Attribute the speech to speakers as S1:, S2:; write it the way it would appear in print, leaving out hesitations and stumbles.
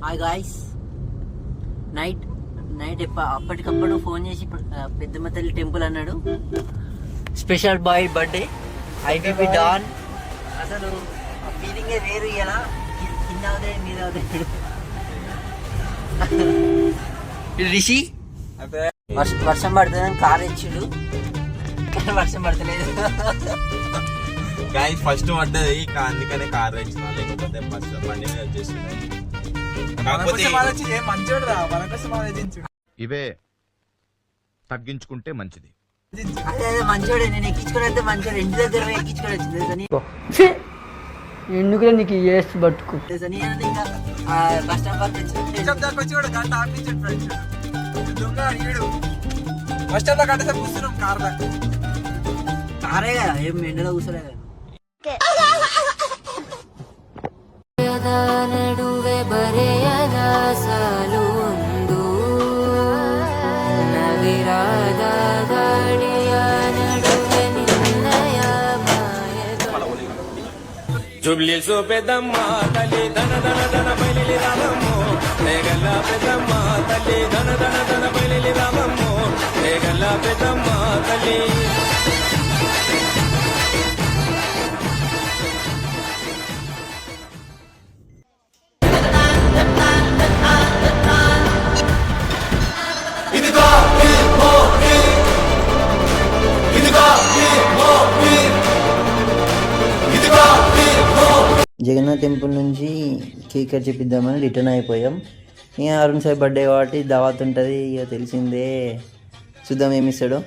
S1: Hi guys, night అప్పటికప్పుడు phone చేసి పెద్దమ్మ తల్లి టెంపుల్ అన్నాడు. స్పెషల్ బాయ్ బర్త్డే ఐబీబీ డాన్. అసలు ఫీలింగే వేరు. ఇలా కింద అవుదే మీద అవుదే. రిషి వర్షం పడుతుందని కార్ ఇచ్చిండు, వర్షం పడతలేదు.
S2: ఫస్ట్ పడ్డది అందుకనే కార్ తెచ్చిన, లేకపోతే ఫస్ట్ బండి మీద వచ్చేసింది.
S3: ఇవే తగ్గించుకుంటే మంచిది.
S1: అదే మంచోడే, నేను ఎక్కించుకుని మంచోడు. ఇంటి దగ్గర ఎక్కించుకొని వచ్చింది
S4: ఎందుకు నీకు ఏసి పట్టుకు
S1: ఇంకా బస్ స్టాప్ వరకు కారే కదా, ఏం ఎండలో కూర్చోలేదు.
S5: ನಡುವೆ ಬರೆಯದ ಸಾಲುಂದು ನವಿರಾದ ಗಾಳಿಯ ನಡುವೆ ನಿನ್ನಯ
S2: జుబ్లీ సో పెద్దమ్మ తల్లి ధన ధన ధన బయలి రామమ్మో, నేగల్ల పెద్దమ్మ తల్లి ధన ధన ధన బయలి రామమ్మో, నేగల్ల పెద్దమ్మ తల్లి.
S1: జగన్నాథ్ టెంపుల్ నుంచి కేక్ కట్ చేపిద్దామని రిటర్న్ అయిపోయాం. ఇక అరుణ్ సాయి బర్త్డే కాబట్టి దావత్ ఉంటుంది, ఇక తెలిసిందే. చూద్దాం ఏమిస్తాడో.